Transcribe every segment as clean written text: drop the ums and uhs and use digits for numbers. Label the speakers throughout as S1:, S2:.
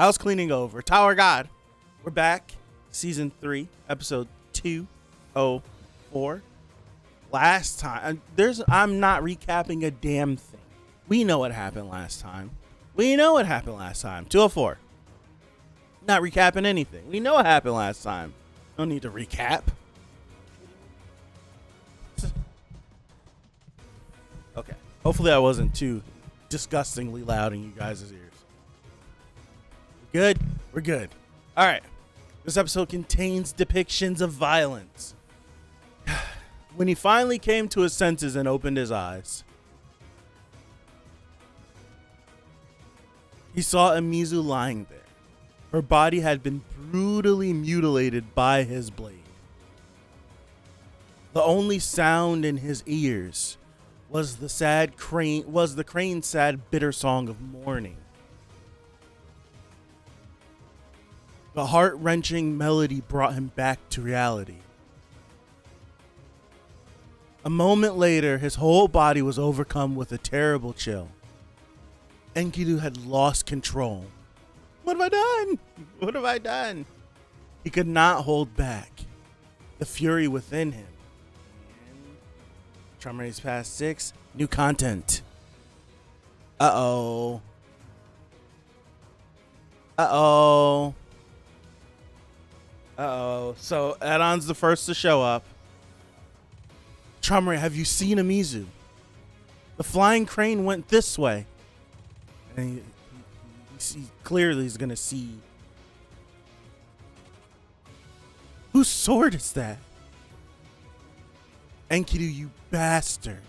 S1: I was cleaning over. Tower God. We're back. Season 3, episode 204. Last time, I'm not recapping a damn thing. We know what happened last time. 204. Not recapping anything. We know what happened last time. No need to recap. Okay. Hopefully I wasn't too disgustingly loud in you guys' ears. Good? We're good. All right. This episode contains depictions of violence. When he finally came to his senses and opened his eyes, he saw Amizu lying there. Her body had been brutally mutilated by his blade. The only sound in his ears was the crane's sad, bitter song of mourning. The heart-wrenching melody brought him back to reality. A moment later, his whole body was overcome with a terrible chill. Enkidu had lost control. What have I done? He could not hold back the fury within him. Trauma Race Past 6, new content. Uh-oh. So add-on's the first to show up. Trauma, have you seen Amizu? The flying crane went this way. And he clearly is going to see. Whose sword is that? Enkidu, you bastard.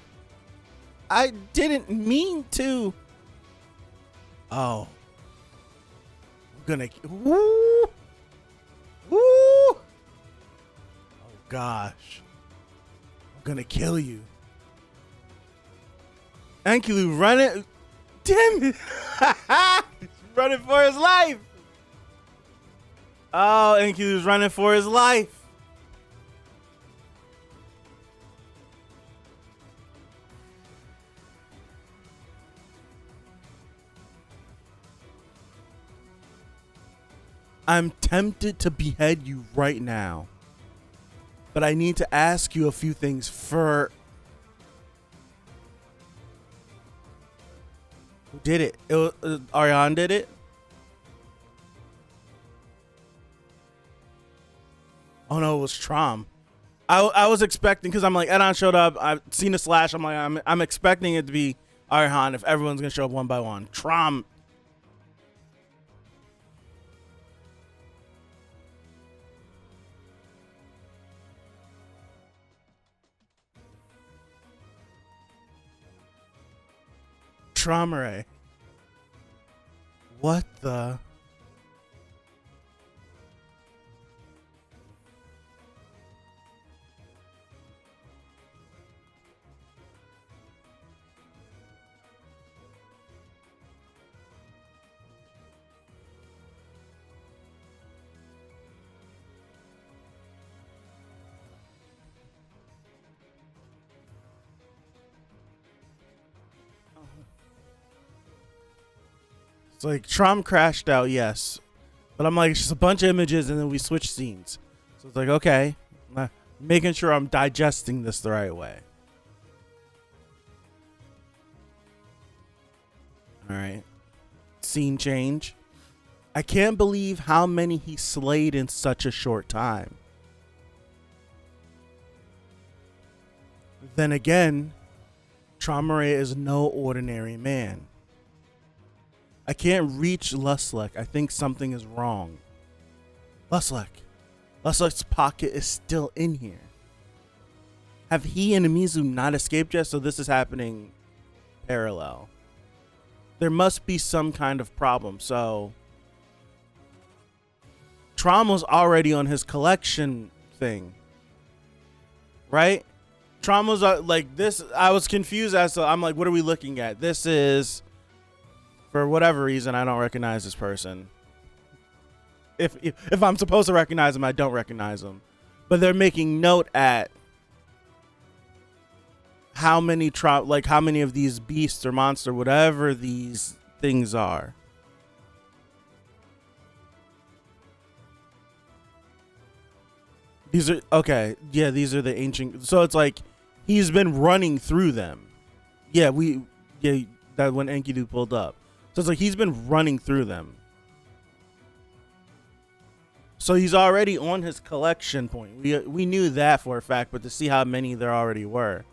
S1: I didn't mean to. Oh. I'm gonna. Woo! Woo! Oh gosh. I'm gonna kill you. Enkidu, run it. Damn it. He's running for his life. Oh, Enkidu's running for his life. I'm tempted to behead you right now, but I need to ask you a few things first. Who did it? It was, Ariane did it? Oh no, it was Trom. I was expecting, because I'm like, Edon showed up, I've seen a slash, I'm like, I'm expecting it to be Ariane if everyone's going to show up one by one. Trom. Traumare. What the? It's like Trom crashed out, yes. But I'm like, it's just a bunch of images and then we switch scenes. So it's like, okay, making sure I'm digesting this the right way. All right. Scene change. I can't believe how many he slayed in such a short time. Then again, Traumare is no ordinary man. I can't reach Luslek. I think something is wrong. Luslek's pocket is still in here. Have he and Amizu not escaped yet? So this is happening parallel. There must be some kind of problem. So Trom was already on his collection thing, right? Trom was like this. I was confused as to, I'm like, what are we looking at? This is, for whatever reason, I don't recognize this person. If I'm supposed to recognize him, I don't recognize him. But they're making note at how many how many of these beasts or monster, whatever these things are. These are okay. Yeah, these are the ancient. So it's like he's been running through them. Yeah, that when Enkidu pulled up. So it's like he's been running through them. So he's already on his collection point. We knew that for a fact, but to see how many there already were.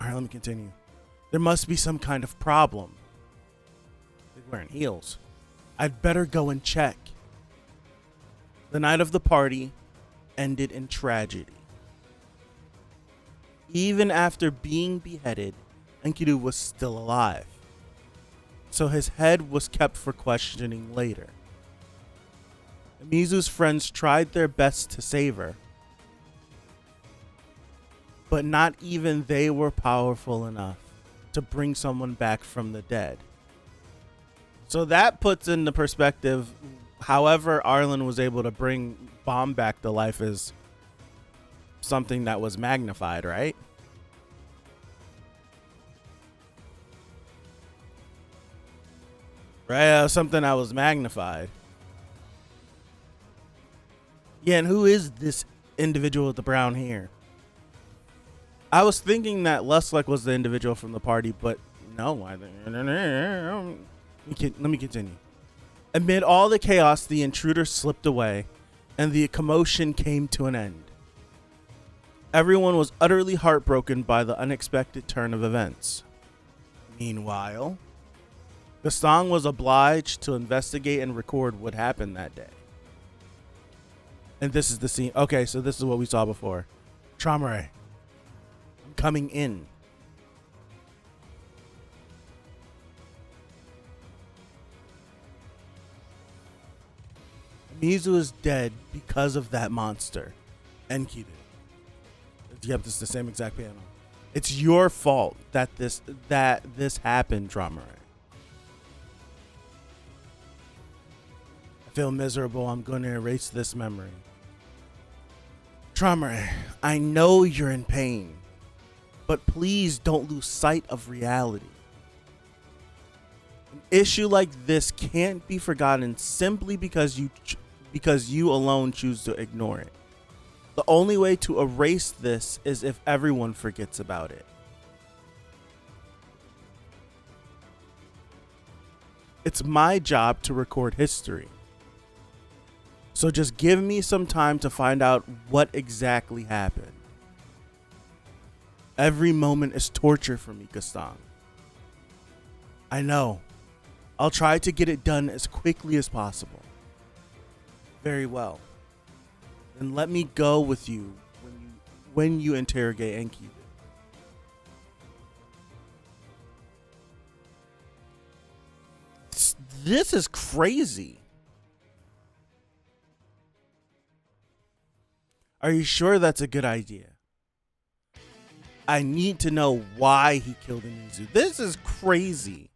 S1: All right, let me continue. There must be some kind of problem. They're wearing heels. I'd better go and check. The night of the party ended in tragedy. Even after being beheaded, Enkidu was still alive. So his head was kept for questioning later. Mizu's friends tried their best to save her, but not even they were powerful enough to bring someone back from the dead. So that puts into perspective, however Arlen was able to bring Bomb back to life is something that was magnified, right? Right, something that was magnified. Yeah, and who is this individual with the brown hair? I was thinking that Lustlek was the individual from the party, but no. Let me continue. Amid all the chaos, the intruder slipped away, and the commotion came to an end. Everyone was utterly heartbroken by the unexpected turn of events. Meanwhile, Gaston was obliged to investigate and record what happened that day. And this is the scene. Okay, so this is what we saw before. Traumare, I'm coming in. Mizu is dead because of that monster. Enkidu. Yep, this is the same exact panel. It's your fault that this happened, Traumare. I feel miserable. I'm going to erase this memory. Traumare, I know you're in pain, but please don't lose sight of reality. An issue like this can't be forgotten simply because you alone choose to ignore it. The only way to erase this is if everyone forgets about it. It's my job to record history. So just give me some time to find out what exactly happened. Every moment is torture for me, Gaston. I know. I'll try to get it done as quickly as possible. Very well. Then let me go with you when you interrogate Enkidu. This is crazy. Are you sure that's a good idea? I need to know why he killed Mizu. This is crazy.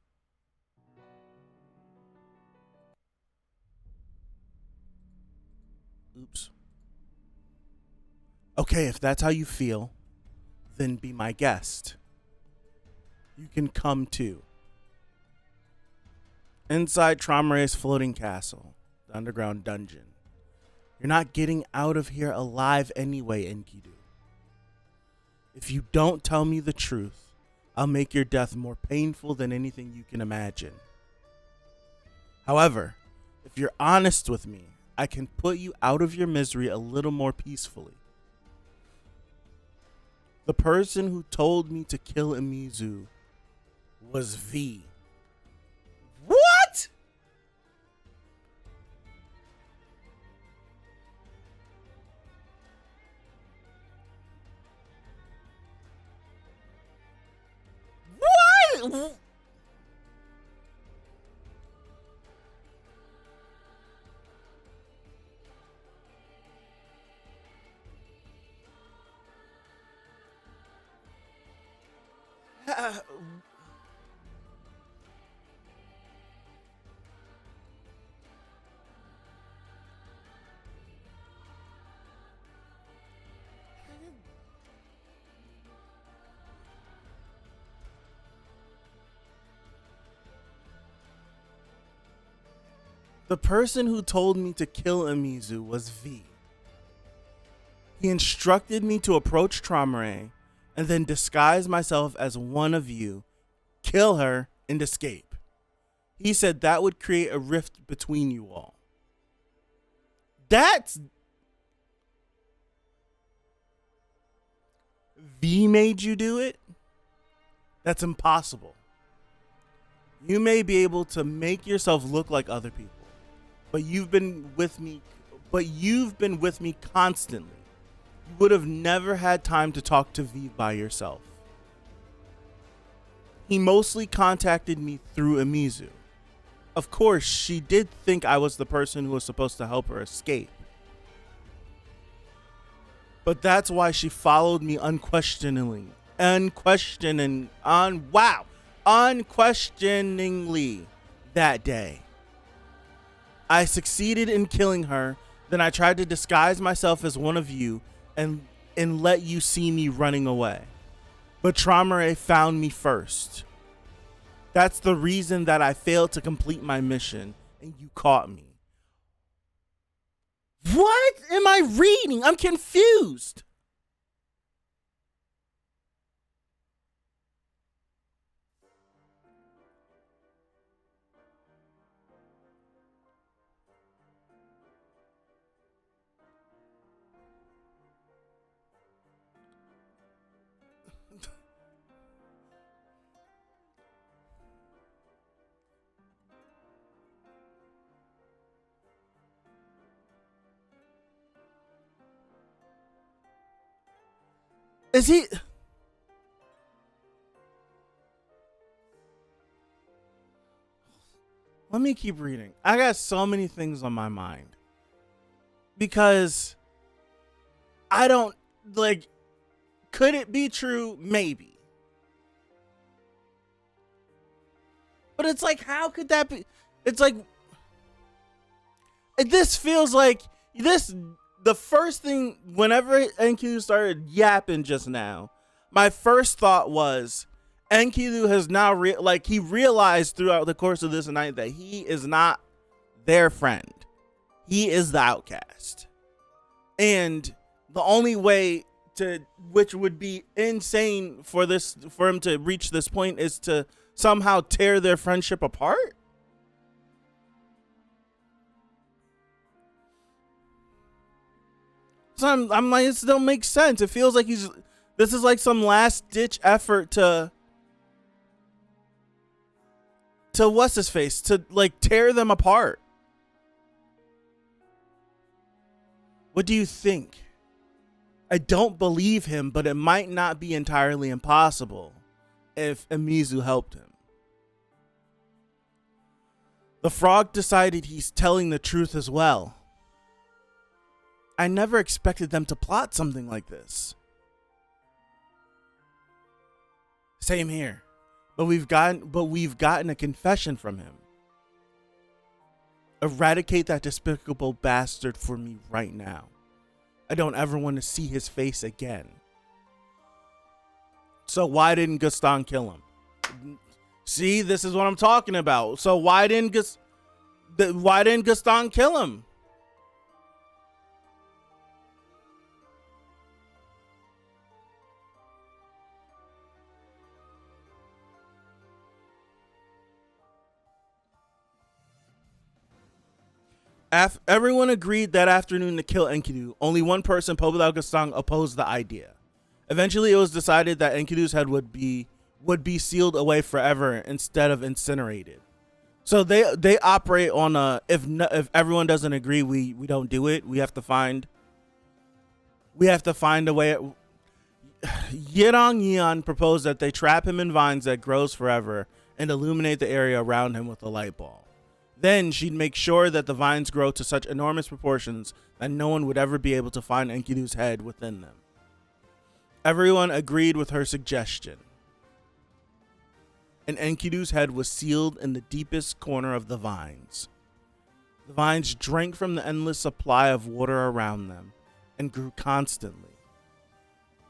S1: Oops. Okay, if that's how you feel, then be my guest. You can come too. Inside Traumare's floating castle, the underground dungeon. You're not getting out of here alive anyway, Enkidu. If you don't tell me the truth, I'll make your death more painful than anything you can imagine. However, if you're honest with me, I can put you out of your misery a little more peacefully. The person who told me to kill Mizu was V. What? What? The person who told me to kill Amizu was V. He instructed me to approach Traumare and then disguise myself as one of you, kill her, and escape. He said that would create a rift between you all. That's... V made you do it? That's impossible. You may be able to make yourself look like other people, but you've been with me constantly. You would have never had time to talk to V by yourself. He mostly contacted me through Amizu. Of course, she did think I was the person who was supposed to help her escape. But that's why she followed me unquestioningly that day. I succeeded in killing her. Then I tried to disguise myself as one of you and let you see me running away. But Traumare found me first. That's the reason that I failed to complete my mission and you caught me. What am I reading? I'm confused. Is he... Let me keep reading. I got so many things on my mind. Because I don't, like, could it be true? Maybe. But it's like, how could that be? It's like, this feels like this... The first thing, whenever Enkidu started yapping just now, my first thought was, Enkidu has now, he realized throughout the course of this night that he is not their friend. He is the outcast. And the only way which would be insane for him to reach this point is to somehow tear their friendship apart. So I'm like, it still makes sense. It feels like this is like some last ditch effort to what's his face, to like tear them apart. What do you think? I don't believe him, but it might not be entirely impossible if Amizu helped him. The frog decided he's telling the truth as well. I never expected them to plot something like this. Same here. But we've gotten a confession from him. Eradicate that despicable bastard for me right now. I don't ever want to see his face again. So why didn't Gaston kill him? See, this is what I'm talking about. So why didn't Gaston kill him? Everyone agreed that afternoon to kill Enkidu. Only one person, Poblaou Gaston, opposed the idea. Eventually, it was decided that Enkidu's head would be sealed away forever instead of incinerated. So they operate on a if everyone doesn't agree, we don't do it. We have to find a way. Yirong Yeon proposed that they trap him in vines that grows forever and illuminate the area around him with a light ball. Then she'd make sure that the vines grow to such enormous proportions that no one would ever be able to find Enkidu's head within them. Everyone agreed with her suggestion. And Enkidu's head was sealed in the deepest corner of the vines. The vines drank from the endless supply of water around them and grew constantly.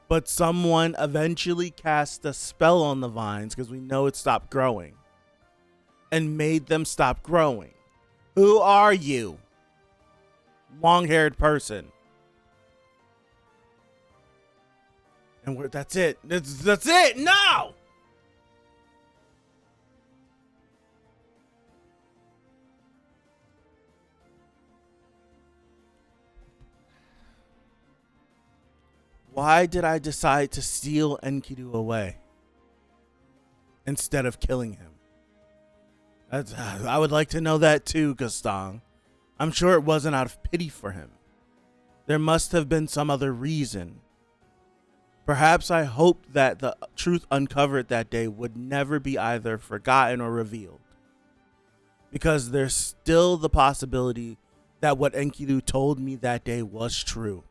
S1: But someone eventually cast a spell on the vines, because we know it stopped growing, and made them stop growing. Who are you? Long-haired person. And that's it. That's it. No! Why did I decide to steal Enkidu away instead of killing him? I would like to know that too, Gastong. I'm sure it wasn't out of pity for him. There must have been some other reason. Perhaps I hoped that the truth uncovered that day would never be either forgotten or revealed. Because there's still the possibility that what Enkidu told me that day was true.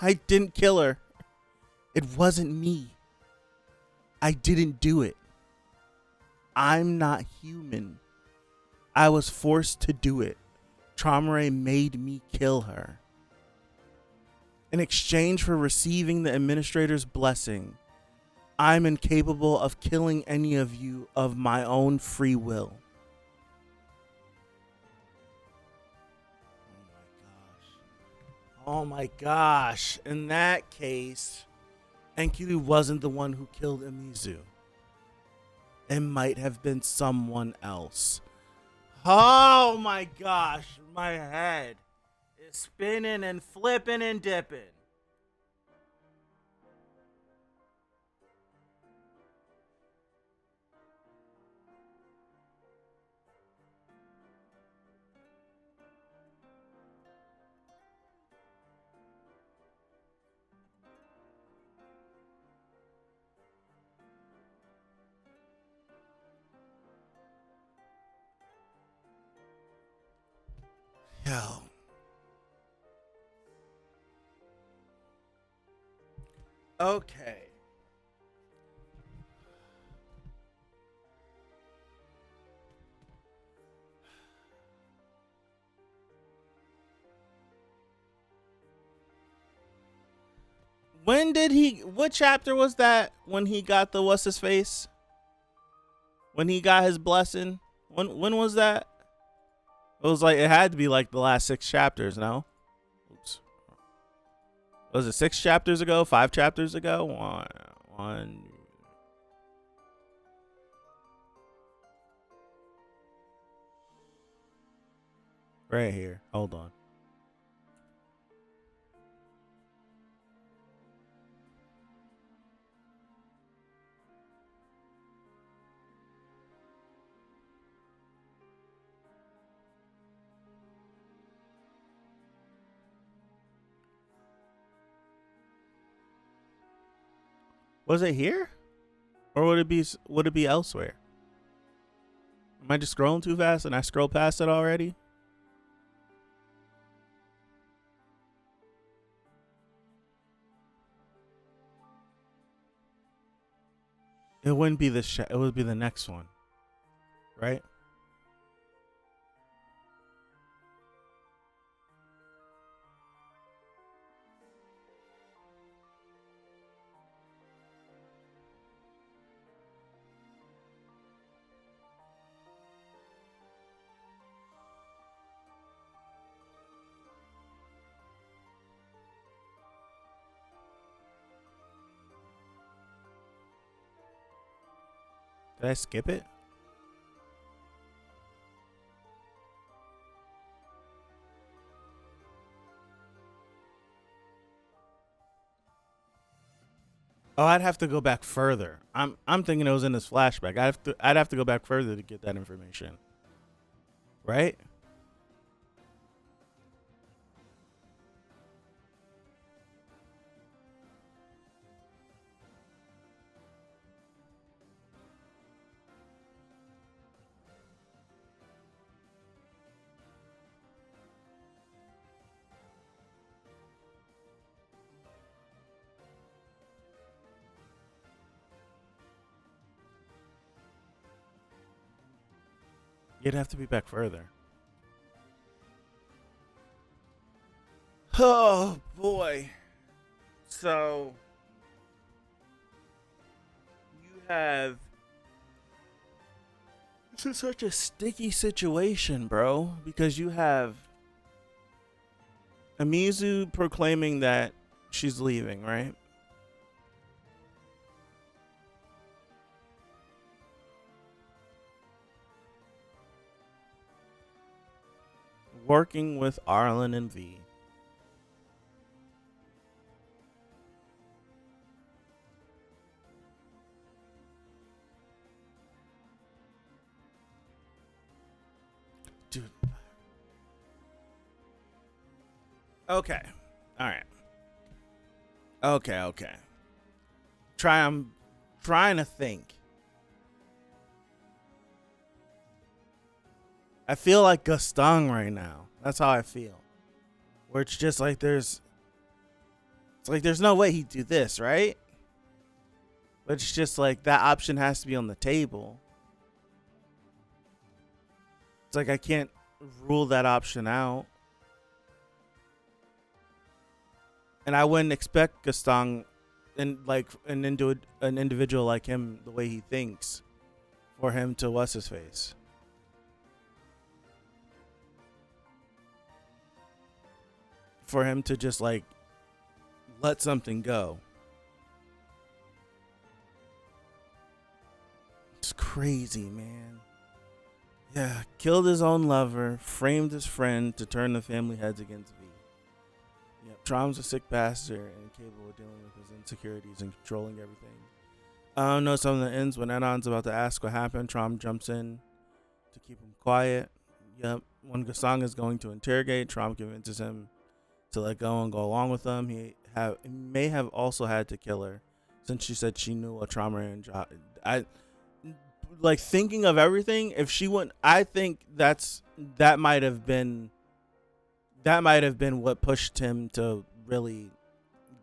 S1: I didn't kill her. It wasn't me. I didn't do it. I'm not human. I was forced to do it. Traumare made me kill her. In exchange for receiving the administrator's blessing, I'm incapable of killing any of you of my own free will. Oh my gosh. In that case, Enkidu wasn't the one who killed Amizu. It might have been someone else. Oh my gosh. My head is spinning and flipping and dipping. Yo. Okay. What chapter was that when he got the what's his face? When he got his blessing? When was that? It was like, it had to be like the last 6 chapters, no? Oops. Was it 6 chapters ago? 5 chapters ago? One. Right here. Hold on. Was it here? Or would it be elsewhere? Am I just scrolling too fast and I scrolled past it already? It wouldn't be it would be the next one. Right? Did I skip it? Oh, I'd have to go back further. I'm thinking it was in this flashback. I'd have to go back further to get that information. Right? You'd have to be back further. Oh boy. So you have It's such a sticky situation, bro, because you have Amizu proclaiming that she's leaving, right? Working with Arlen and V. Dude. Okay. All right. Okay. I'm trying to think. I feel like Gaston right now. That's how I feel. Where it's just like there's no way he'd do this, right? But it's just like that option has to be on the table. It's like I can't rule that option out. And I wouldn't expect Gaston and like an individual like him, the way he thinks, for him to what's his face. For him to just like let something go. It's crazy, man. Yeah, killed his own lover, framed his friend to turn the family heads against V. Yep, Trom's a sick bastard and incapable of dealing with his insecurities and controlling everything. I don't know some of the ends when Edon's about to ask what happened. Trom jumps in to keep him quiet. Yep, when Gaston is going to interrogate, Trom convinces him to let go and go along with them. He may have also had to kill her since she said she knew what trauma and I like thinking of everything. If she wouldn't, I think that might have been what pushed him to really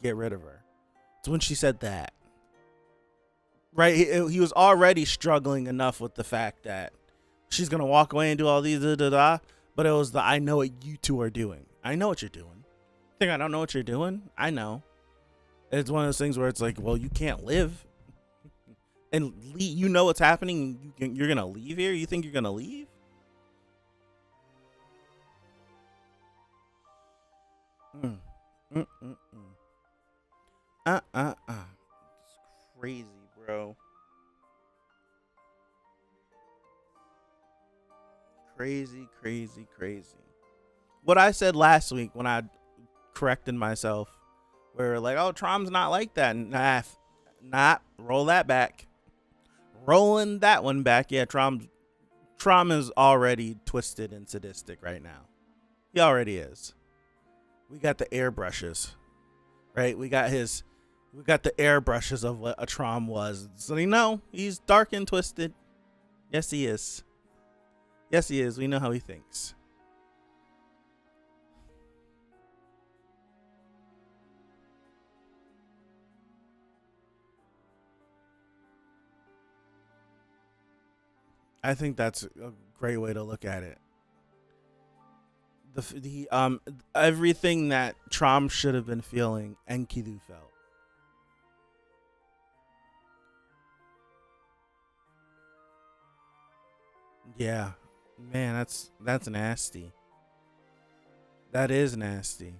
S1: get rid of her. It's when she said that, right? He was already struggling enough with the fact that she's gonna walk away and do all these but it was I know what you two are doing. I know what you're doing. Think I don't know what you're doing? I know. It's one of those things where it's like, well, you can't live and leave. You know what's happening. You're gonna leave here. You think you're gonna leave? It's crazy, bro. Crazy. What I said last week when I corrected myself, where like, oh, Trom's not like that. Nah, roll that back. Rolling that one back. Yeah, Trom is already twisted and sadistic right now. He already is. We got the airbrushes, right? We got the airbrushes of what a Trom was. So you know, he's dark and twisted. Yes, he is. We know how he thinks. I think that's a great way to look at it. The everything that Trom should have been feeling, Enkidu felt. Yeah, man, that's nasty. That is nasty.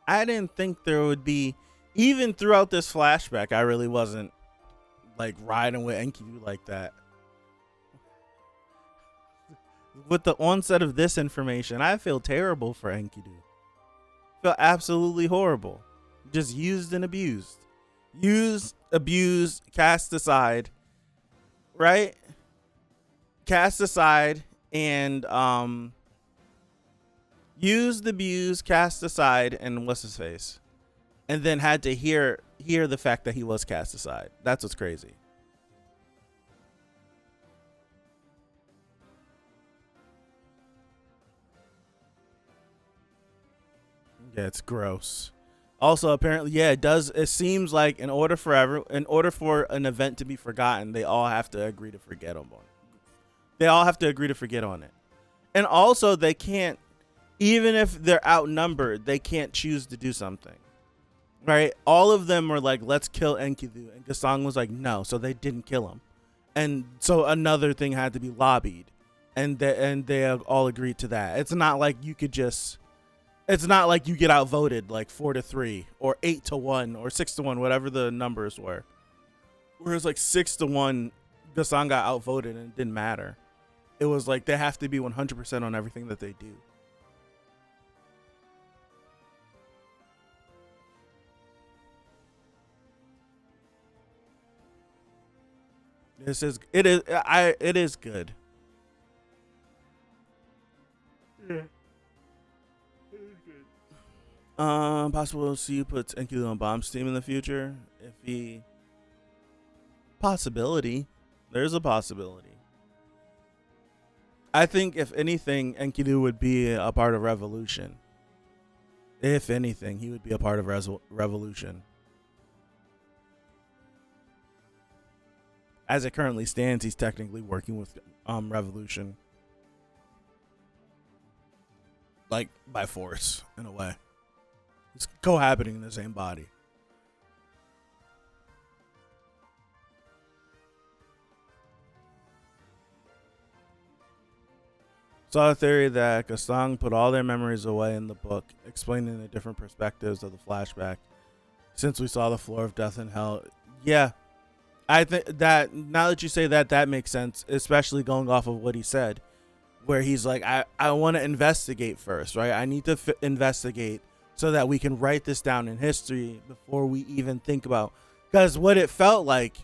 S1: I didn't think there would be, even throughout this flashback, I really wasn't like riding with Enkidu like that. With the onset of this information, I feel terrible for Enkidu. I feel absolutely horrible. Just used and abused. Used, abused, cast aside. Right? Cast aside and used, abused, cast aside, and what's his face? And then had to hear the fact that he was cast aside. That's what's crazy. Yeah, it's gross. Also, apparently, yeah, it does. It seems like in order for an event to be forgotten, they all have to agree to forget on it. They all have to agree to forget on it. And also, they can't, even if they're outnumbered, they can't choose to do something. right? All of them were like, let's kill Enkidu, and Gasang was like, no, so they didn't kill him, and so another thing had to be lobbied, and they all agreed to that. It's not like you could just, it's not like you get outvoted like 4-3 or 8-1 or 6-1, whatever the numbers were. Whereas like 6-1, Gasang got outvoted and it didn't matter. It was like they have to be 100% on everything that they do. It is good. Yeah. Possible CU puts Enkidu on Bomb's team in the future. If he, possibility, there's a possibility. I think if anything, Enkidu would be a part of Revolution. If anything, he would be a part of Revolution. As it currently stands, he's technically working with Revolution, like by force in a way. It's cohabiting in the same body. Saw a theory that Gasang put all their memories away in the book, explaining the different perspectives of the flashback. Since we saw the floor of death and hell, yeah, I think that now that you say that, that makes sense, especially going off of what he said, where he's like, I want to investigate first, right? I need to investigate so that we can write this down in history before we even think about, because what it felt like,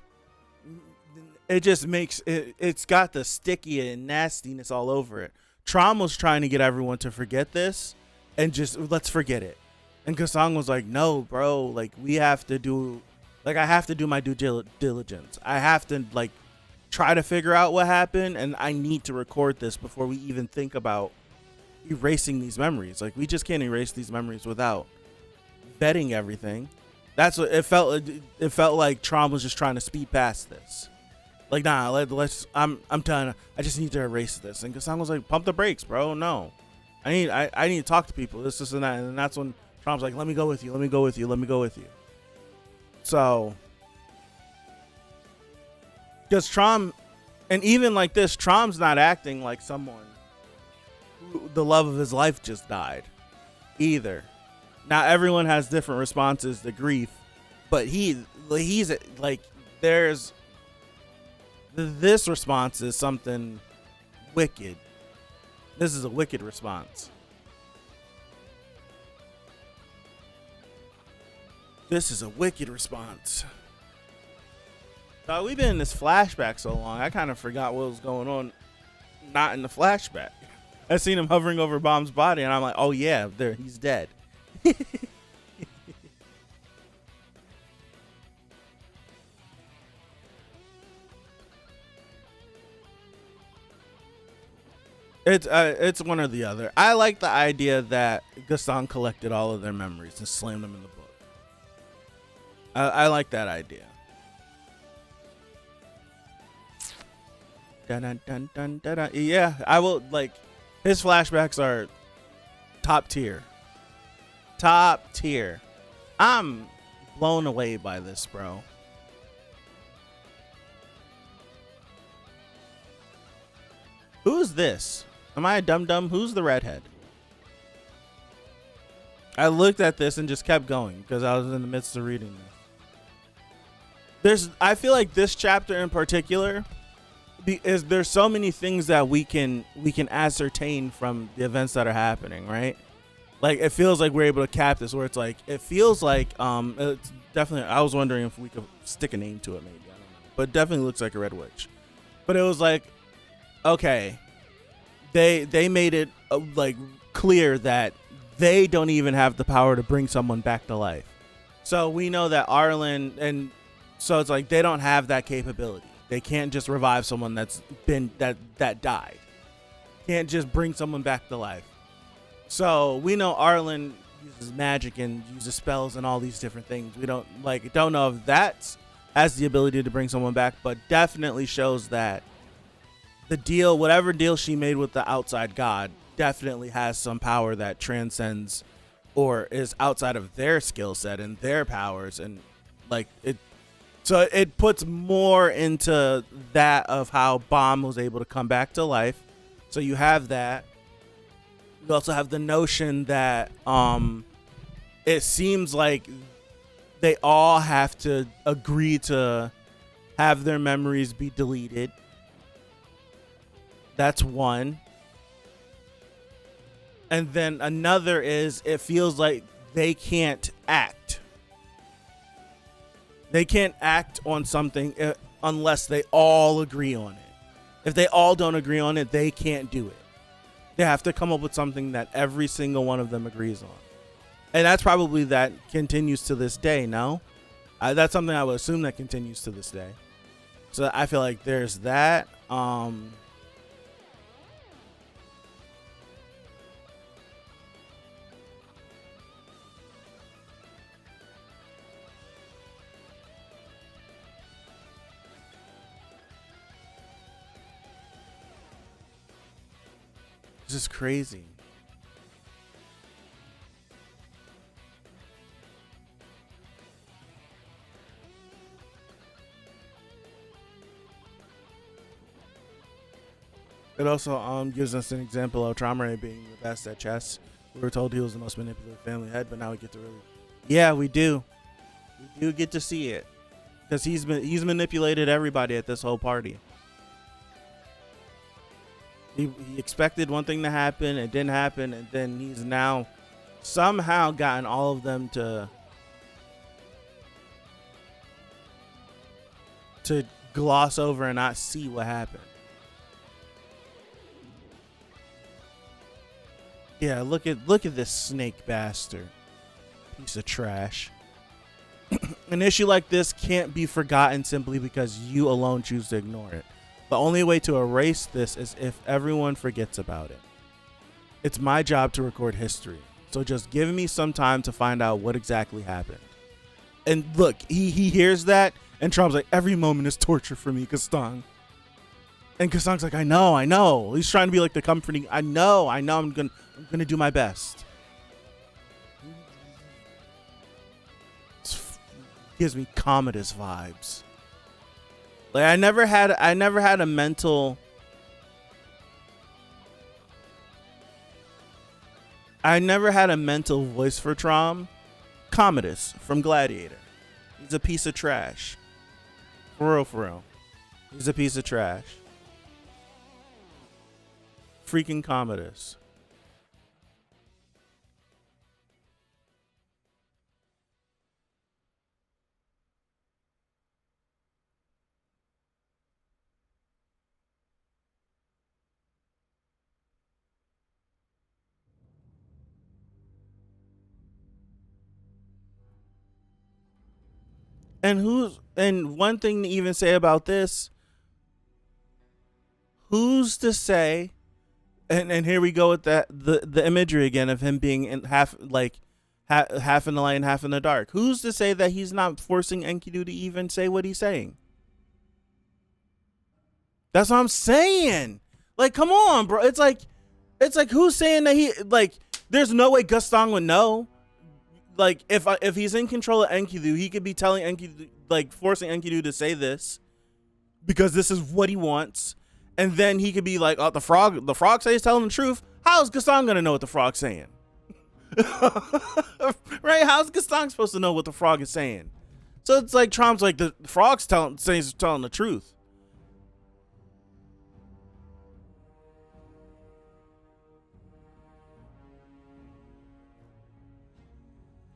S1: it just makes it, it's got the sticky and nastiness all over it. Trom was trying to get everyone to forget this and just let's forget it. And Gasang was like, no, bro, like we have to do, like I have to do my due diligence. I have to like try to figure out what happened, and I need to record this before we even think about erasing these memories. Like we just can't erase these memories without vetting everything. That's what it felt. It felt like Trom was just trying to speed past this. Like, nah, let's. I'm done. I just need to erase this. And Gasang was like, pump the brakes, bro. No, I need to talk to people. This and that. And that's when Trom's like, let me go with you. Let me go with you. Let me go with you. So, because Trom, and even like this, Trom's not acting like someone who the love of his life just died, either. Now everyone has different responses to grief, but he's like, there's. This response is something wicked. This is a wicked response. This is a wicked response. We've been in this flashback so long, I kind of forgot what was going on. Not in the flashback. I seen him hovering over Bomb's body, and I'm like, oh yeah, there, he's dead. It's one or the other. I like the idea that Gasang collected all of their memories and slammed them in the book. I like that idea. Dun, dun, dun, dun, dun, dun. Yeah, I will, like, his flashbacks are top tier. Top tier. I'm blown away by this, bro. Who's this? Am I a dum-dum? Who's the redhead? I looked at this and just kept going because I was in the midst of reading this. I feel like this chapter in particular, there's so many things that we can ascertain from the events that are happening, right? Like it feels like we're able to cap this, where it's like it feels like it's definitely. I was wondering if we could stick a name to it, maybe, I don't know, but it definitely looks like a red witch. But it was like, okay. They made it like clear that they don't even have the power to bring someone back to life. So we know that Arlen, and so it's like they don't have that capability. They can't just revive someone that's been that died. Can't just bring someone back to life. So we know Arlen uses magic and uses spells and all these different things. We don't know if that has the ability to bring someone back, but definitely shows that the deal, whatever deal she made with the outside god, definitely has some power that transcends or is outside of their skill set and their powers, and like it. So it puts more into that of how Bomb was able to come back to life. So you have that. You also have the notion that it seems like they all have to agree to have their memories be deleted. That's one. And then another is it feels like they can't act. They can't act on something unless they all agree on it. If they all don't agree on it, they can't do it. They have to come up with something that every single one of them agrees on. And that's probably that continues to this day, no? That's something I would assume that continues to this day. So I feel like there's that. This is crazy. It also gives us an example of Traumare being the best at chess. We were told he was the most manipulative family head, but now we get to really, yeah, we do get to see it because he's manipulated everybody at this whole party. He expected one thing to happen, it didn't happen, and then he's now somehow gotten all of them to gloss over and not see what happened. Yeah, look at this snake bastard. Piece of trash. An issue like this can't be forgotten simply because you alone choose to ignore it. The only way to erase this is if everyone forgets about it. It's my job to record history, so just give me some time to find out what exactly happened. And look, he hears that, and Trump's like, every moment is torture for me, Kastang. And Kastang's like, I know. He's trying to be like the comforting, I know, I'm gonna do my best. Gives me Commodus vibes. Like I never had a mental voice for Trom. Commodus from Gladiator. He's a piece of trash. For real. He's a piece of trash. Freaking Commodus. And one thing to even say about this, who's to say, and here we go with that the imagery again of him being in half in the light and half in the dark. Who's to say that he's not forcing Enkidu to even say what he's saying? That's what I'm saying. Like, come on, bro. It's like who's saying that he like? There's no way Gaston would know. Like if he's in control of Enkidu, he could be telling Enkidu, like forcing Enkidu to say this because this is what he wants, and then he could be like, "Oh, the frog says he's telling the truth." How's Gaston gonna know what the frog's saying? Right? How's Gaston supposed to know what the frog is saying? So it's like Trom's like the frog's telling the truth.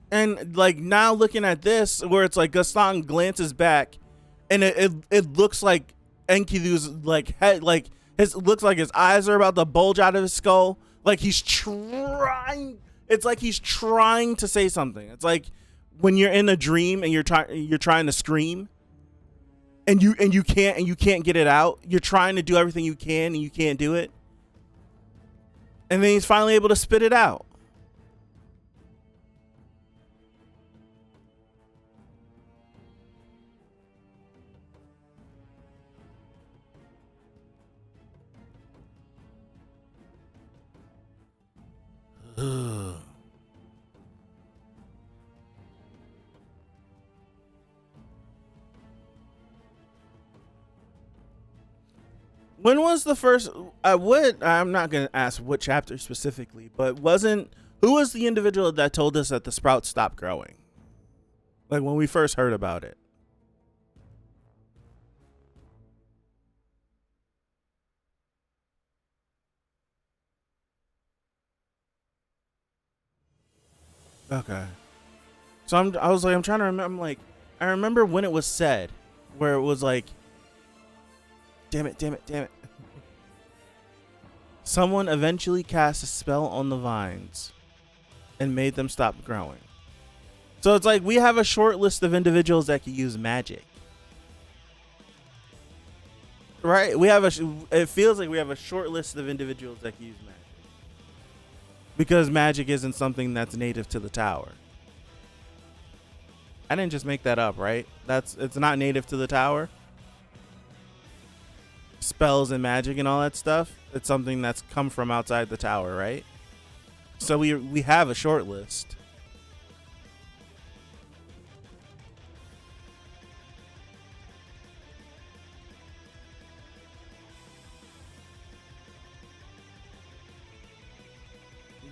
S1: And like now looking at this, where it's like Gaston glances back, and it looks like Enkidu's like head, like looks like his eyes are about to bulge out of his skull. Like he's trying. It's like he's trying to say something. It's like when you're in a dream and you're trying to scream, and you can't get it out. You're trying to do everything you can and you can't do it. And then he's finally able to spit it out. Ugh. When was the first? I'm not gonna ask what chapter specifically, but wasn't who was the individual that told us that the sprouts stopped growing? Like when we first heard about it. Okay. So I was like, I'm trying to remember. I'm like, I remember when it was said, where it was like, damn it, damn it, damn it. Someone eventually cast a spell on the vines and made them stop growing. So it's like we have a short list of individuals that can use magic. Right? It feels like we have a short list of individuals that can use magic. Because magic isn't something that's native to the tower. I didn't just make that up, right? It's not native to the tower. Spells and magic and all that stuff. It's something that's come from outside the tower, right? So we have a short list.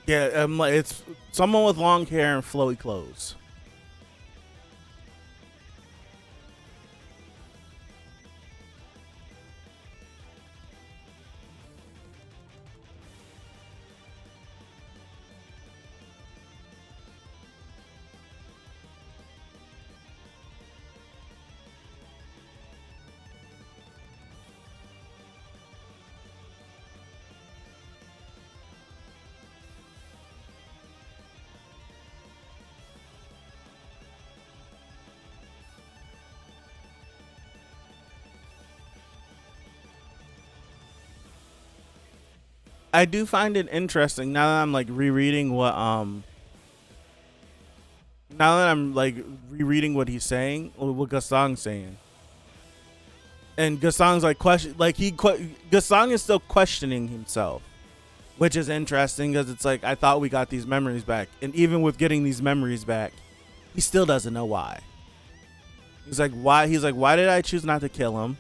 S1: Yeah, like it's someone with long hair and flowy clothes. I do find it interesting now that I'm like rereading what he's saying, or what Gasong's saying. And Gasong's like Gasong is still questioning himself, which is interesting because it's like I thought we got these memories back, and even with getting these memories back, he still doesn't know why. He's like, why did I choose not to kill him?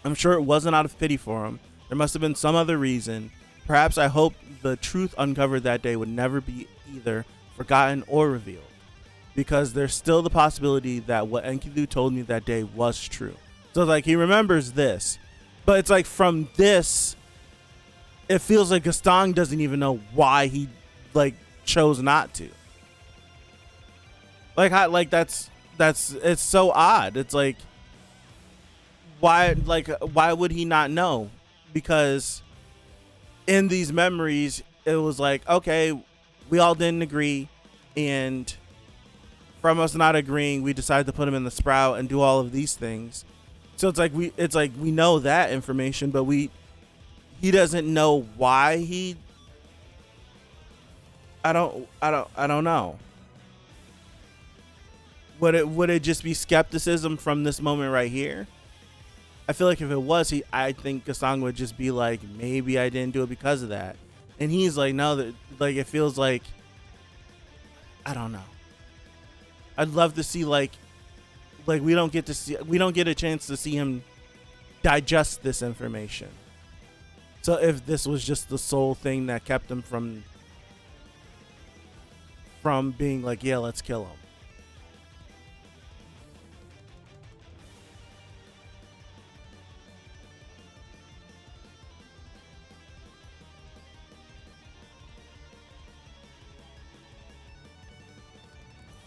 S1: I'm sure it wasn't out of pity for him. There must have been some other reason. Perhaps I hoped the truth uncovered that day would never be either forgotten or revealed, because there's still the possibility that what Enkidu told me that day was true. So like he remembers this, but it's like from this, it feels like Gaston doesn't even know why he like chose not to. That's it's so odd. It's like why would he not know? Because in these memories it was like, okay, we all didn't agree, and from us not agreeing, we decided to put him in the sprout and do all of these things. So it's like we know that information, but he doesn't know why he. I don't know. Would it just be skepticism from this moment right here? I feel like if it was, I think Kasang would just be like, maybe I didn't do it because of that, and he's like, no, that like it feels like, I don't know. I'd love to see like we don't get a chance to see him digest this information. So if this was just the sole thing that kept him from being like, yeah, let's kill him.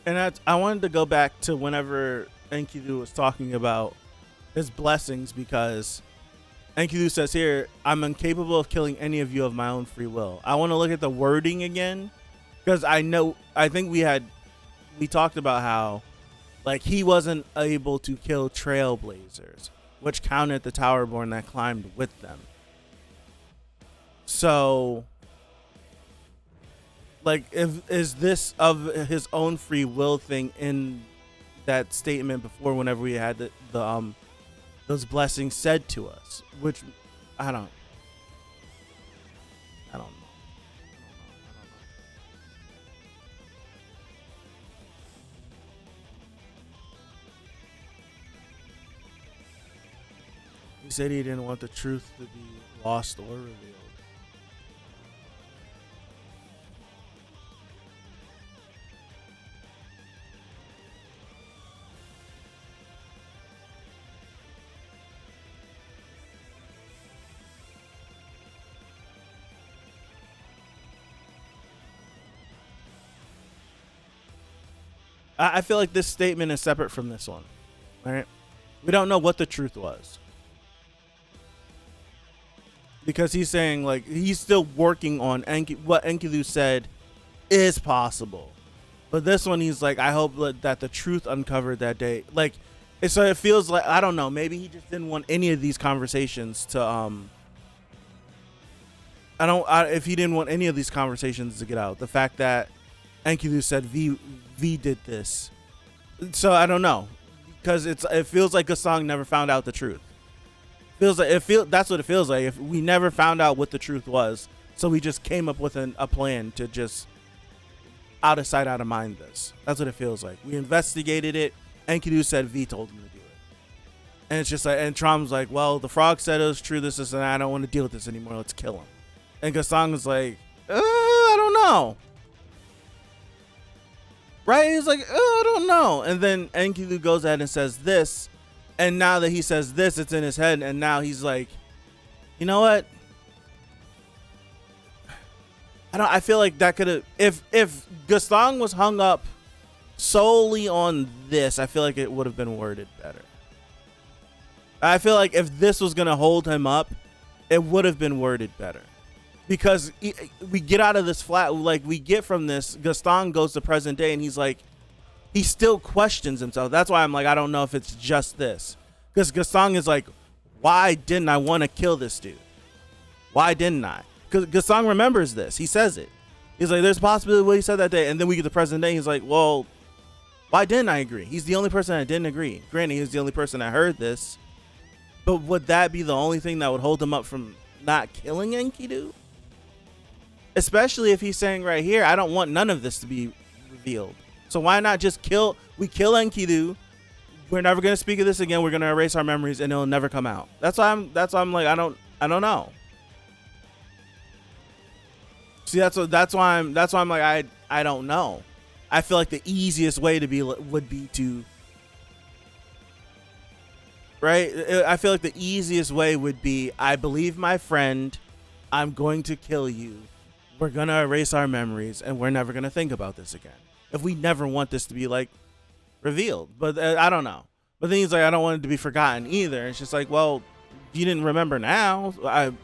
S1: And I wanted to go back to whenever Enkidu was talking about his blessings, because Enkidu says here, I'm incapable of killing any of you of my own free will. I want to look at the wording again, because I think we talked about how like he wasn't able to kill trailblazers, which counted the Towerborn that climbed with them. So like, is this of his own free will thing in that statement before, whenever we had the those blessings said to us, which I don't know. He said he didn't want the truth to be lost or revealed. I feel like this statement is separate from this one. All right. We don't know what the truth was. Because he's saying, like, he's still working on what Enkidu said is possible. But this one, he's like, I hope that the truth uncovered that day. Like, so it feels like, I don't know, maybe he just didn't want any of these conversations to, if he didn't want any of these conversations to get out. The fact that Enkidu said V did this. So I don't know. Because it feels like Gasong never found out the truth. That's what it feels like. If we never found out what the truth was, so we just came up with a plan to just out of sight, out of mind this. That's what it feels like. We investigated it. Enkidu said V told him to do it. And it's just like, and Trom's like, well, the frog said it was true, this, and I don't want to deal with this anymore. Let's kill him. And Gasong is like, I don't know. Right? He's like, I don't know. And then Enkidu goes ahead and says this. And now that he says this, it's in his head. And now he's like, you know what? I feel like that could have, if Gasong was hung up solely on this, I feel like it would have been worded better. I feel like if this was going to hold him up, it would have been worded better. Because we get out of this flat, like we get from this, Gaston goes to present day and he's like, he still questions himself. That's why I'm like, I don't know if it's just this. Because Gaston is like, why didn't I want to kill this dude? Why didn't I? Because Gaston remembers this. He says it. He's like, there's a possibility of what he said that day. And then we get to present day. He's like, well, why didn't I agree? He's the only person that didn't agree. Granted, he's the only person that heard this. But would that be the only thing that would hold him up from not killing Enkidu? Especially if he's saying right here, I don't want none of this to be revealed. So why not just kill Enkidu? We're never going to speak of this again. We're going to erase our memories and it'll never come out. That's why I'm like, I don't know. See, that's why I'm like, I don't know. I feel like the easiest way would be to, right? I feel like the easiest way would be, I believe my friend, I'm going to kill you. We're going to erase our memories and we're never going to think about this again. If we never want this to be like revealed, but I don't know. But then he's like, I don't want it to be forgotten either. It's just like, well, you didn't remember now,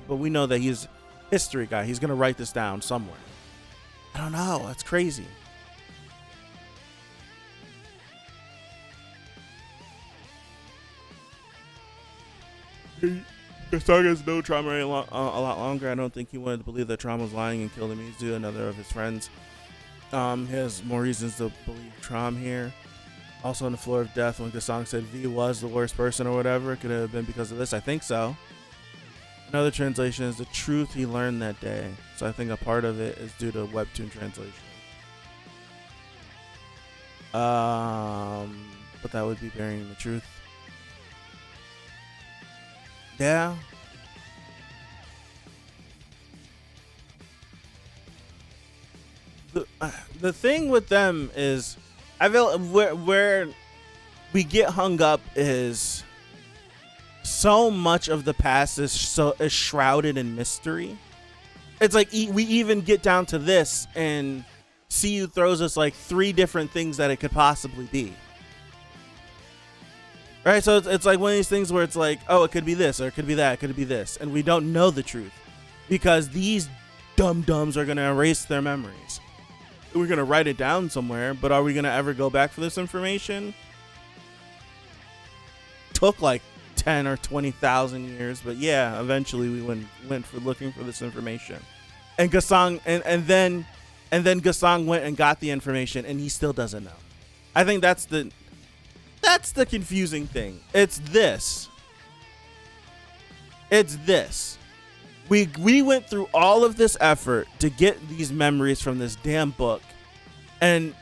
S1: but we know that he's a history guy. He's going to write this down somewhere. I don't know. That's crazy. Gaston has no trauma a lot longer. I don't think he wanted to believe that Traum was lying and killing Mizu, another of his friends. He has more reasons to believe Traum here. Also on the floor of death, when Gaston said V was the worst person or whatever, it could have been because of this. I think so. Another translation is the truth he learned that day. So I think a part of it is due to Webtoon translation. But that would be burying the truth. Yeah. The thing with them is, I feel where we get hung up is so much of the past is shrouded in mystery. It's like we even get down to this and CU throws us like 3 different things that it could possibly be. Right, so it's like one of these things where it's like, oh, it could be this, or it could be that, it could be this, and we don't know the truth because these dum-dums are going to erase their memories. We're going to write it down somewhere, but are we going to ever go back for this information? Took like 10 or 20,000 years, but yeah, eventually we went for looking for this information. And Gasong, and then Gasong went and got the information, and he still doesn't know. I think that's the confusing thing. It's this. We went through all of this effort to get these memories from this damn book. And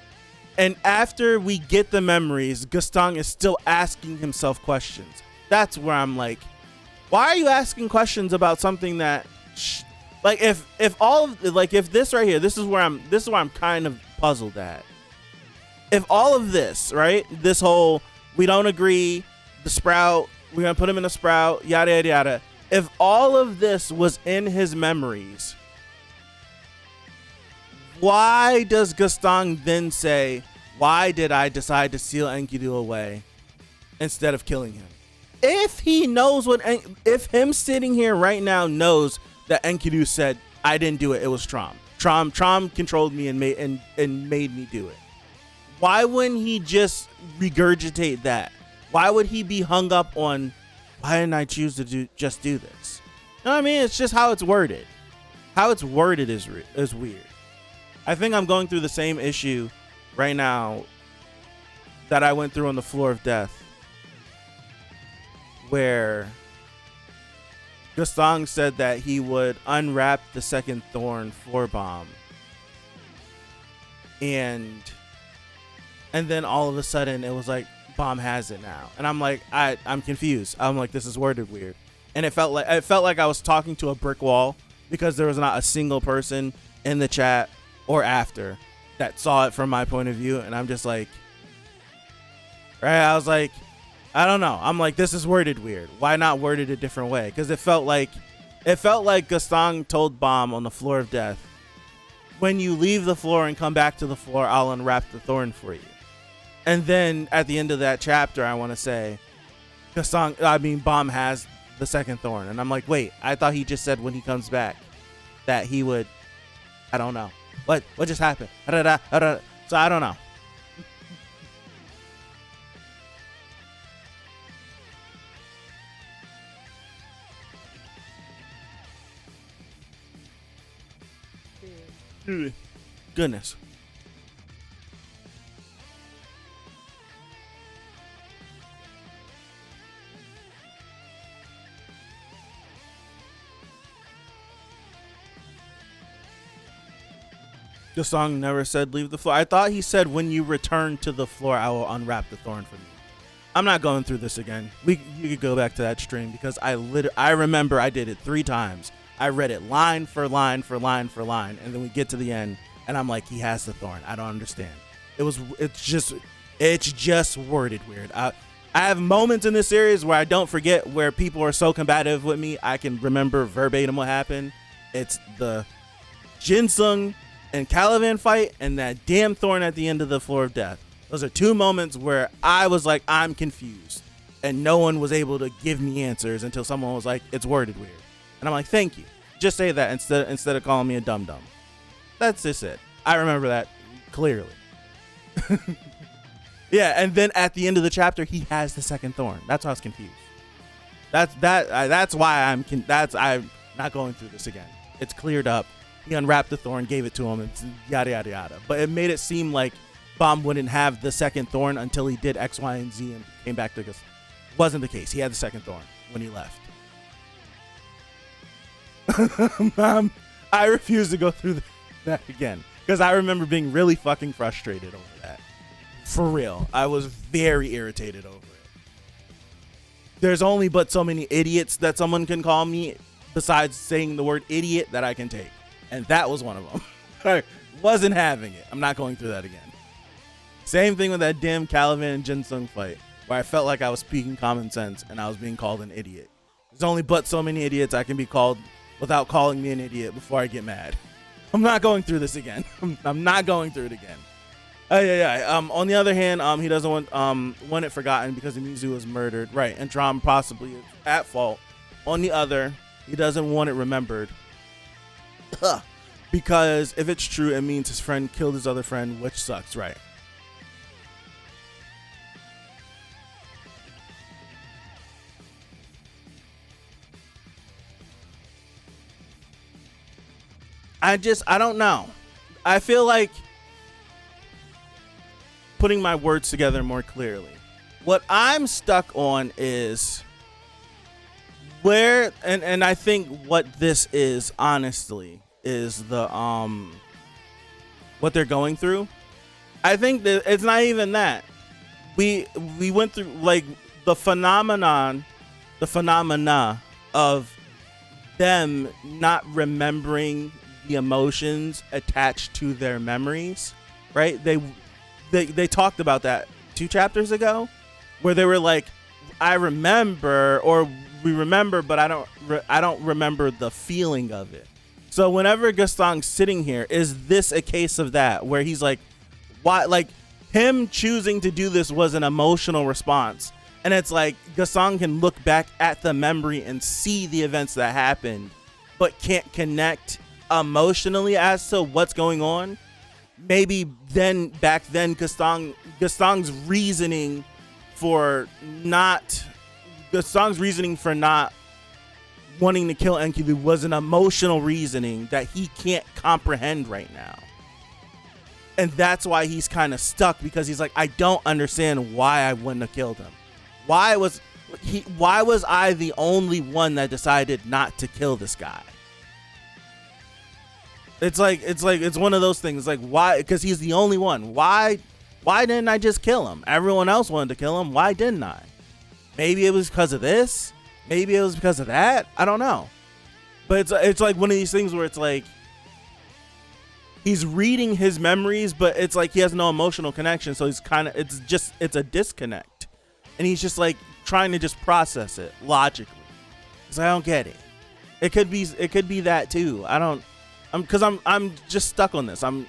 S1: after we get the memories, Gaston is still asking himself questions. That's where I'm like, Why are you asking questions about something that, like, if this right here, this is where I'm kind of puzzled at. If all of this, right, this whole, we don't agree, the Sprout, we're gonna put him in a Sprout, yada yada yada. If all of this was in his memories, why does Gaston then say, why did I decide to seal Enkidu away instead of killing him? If he knows if him sitting here right now knows that Enkidu said, I didn't do it, it was Trom. Trom controlled me and made me do it. Why wouldn't he just regurgitate that? Why would he be hung up on, why didn't I choose to just do this? You know what I mean? It's just how it's worded. How it's worded is weird. I think I'm going through the same issue right now that I went through on the Floor of Death, where Gaston said that he would unwrap the second thorn for Bomb, and then all of a sudden it was like, Bomb has it now, and I'm like, I'm confused. I'm like, this is worded weird, and it felt like I was talking to a brick wall, because there was not a single person in the chat or after that saw it from my point of view, and I'm just like, right? I was like, I don't know. I'm like, this is worded weird. Why not word it a different way? Because it felt like Gaston told Bomb on the Floor of Death, when you leave the floor and come back to the floor, I'll unwrap the thorn for you. And then at the end of that chapter, I want to say, Bomb has the second thorn. And I'm like, wait, I thought he just said when he comes back that he would, I don't know. What just happened? So I don't know. Goodness. The song never said leave the floor. I thought he said when you return to the floor, I will unwrap the thorn from you. I'm not going through this again. You could go back to that stream, because I remember I did it 3 times. I read it line for line for line for line, and then we get to the end, and I'm like, he has the thorn. I don't understand. It's just worded weird. I have moments in this series where I don't forget, where people are so combative with me, I can remember verbatim what happened. It's the Jinsung and Caliban fight, and that damn thorn at the end of the Floor of Death. Those are 2 moments where I was like, I'm confused, and no one was able to give me answers until someone was like, it's worded weird. And I'm like, thank you. Just say that instead of calling me a dum-dum. That's just it. I remember that clearly. Yeah, and then at the end of the chapter, he has the second thorn. That's why I was confused. That's why I'm not going through this again. It's cleared up. He unwrapped the thorn, gave it to him, and yada yada yada. But it made it seem like Bomb wouldn't have the second thorn until he did X, Y, and Z and came back to us. Wasn't the case. He had the second thorn when he left. I refuse to go through that again, because I remember being really fucking frustrated over that. For real. I was very irritated over it. There's only but so many idiots that someone can call me besides saying the word idiot that I can take. And that was one of them. I wasn't having it. I'm not going through that again. Same thing with that damn Caliban and Jinsung fight, where I felt like I was speaking common sense and I was being called an idiot. There's only but so many idiots I can be called without calling me an idiot before I get mad. I'm not going through this again. I'm not going through it again. On the other hand, he doesn't want it forgotten because Mizu was murdered. Right, and Trom possibly is at fault. On the other, he doesn't want it remembered. Because if it's true, it means his friend killed his other friend, which sucks, right? I don't know. I feel like putting my words together more clearly. What I'm stuck on is where, and I think what this is, honestly, is the what they're going through. I think that it's not even that. We went through like the phenomena of them not remembering the emotions attached to their memories, right? They talked about that 2 chapters ago, where they were like, I remember, or we remember, but I don't remember the feeling of it. So whenever Gastong's sitting here, is this a case of that, where he's like, why, like, him choosing to do this was an emotional response, and it's like Gastong can look back at the memory and see the events that happened, but can't connect emotionally as to what's going on. Maybe then, back then, Gastong's reasoning for not wanting to kill Enkidu was an emotional reasoning that he can't comprehend right now. And that's why he's kind of stuck, because he's like, I don't understand why I wouldn't have killed him. Why was I the only one that decided not to kill this guy? It's one of those things. Like, why? Because he's the only one. Why didn't I just kill him? Everyone else wanted to kill him. Why didn't I? Maybe it was because of this. Maybe it was because of that. I don't know. But it's like one of these things where it's like he's reading his memories, but it's like he has no emotional connection. So he's it's a disconnect, and he's just like trying to just process it logically. Because I don't get it. It could be that too. I'm just stuck on this. I'm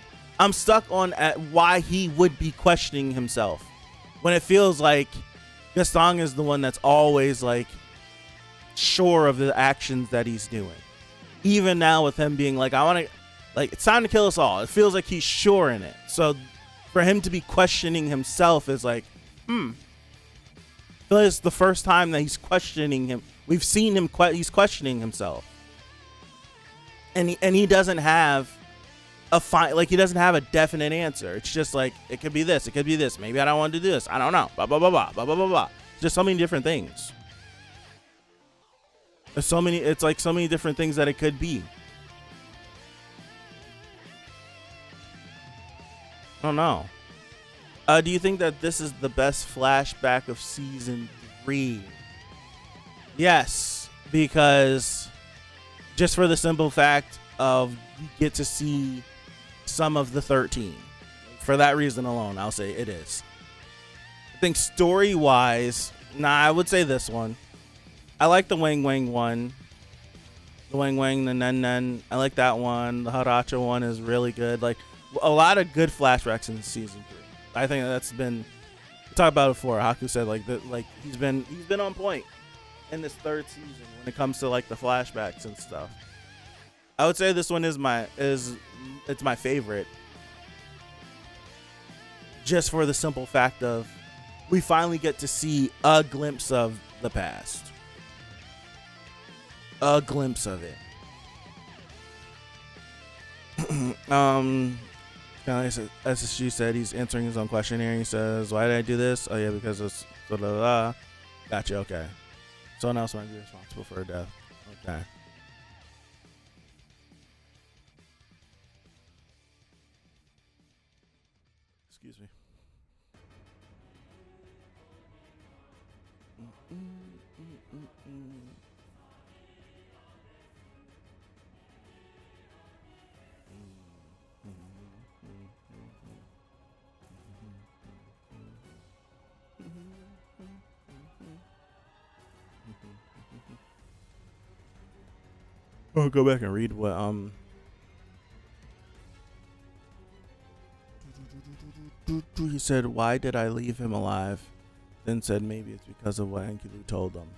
S1: stuck on at why he would be questioning himself when it feels like Gastong is the one that's always like sure of the actions that he's doing. Even now with him being like, it's time to kill us all. It feels like he's sure in it. So for him to be questioning himself is like, I feel like it's the first time that he's questioning him. We've seen him, he's questioning himself. And he doesn't have he doesn't have a definite answer. It's just like, it could be this, it could be this. Maybe I don't want to do this. I don't know. Blah, blah, blah, blah, blah, blah, blah, blah. Just so many different things. It's like so many different things that it could be. I don't know. Do you think that this is the best flashback of season 3? Yes, because just for the simple fact of you get to see some of the 13. For that reason alone, I'll say it is. I think story-wise, I would say this one. I like the Wang Wang one. The Wang Wang, the Nen Nen. I like that one. The Haracha one is really good. Like, a lot of good flashbacks in season 3. I think that's been, we talked about it before. Haku said he's been on point in this 3rd season when it comes to like the flashbacks and stuff. I would say this one is my favorite, just for the simple fact of we finally get to see a glimpse of the past. A glimpse of it. As she said, he's answering his own questionnaire. He says, why did I do this? Oh yeah, because it's blah, blah, blah. Gotcha, okay. Someone else might be responsible for her death. Okay. Excuse me. I'll go back and read what he said. Why did I leave him alive? Then said maybe it's because of what Enkidu told them.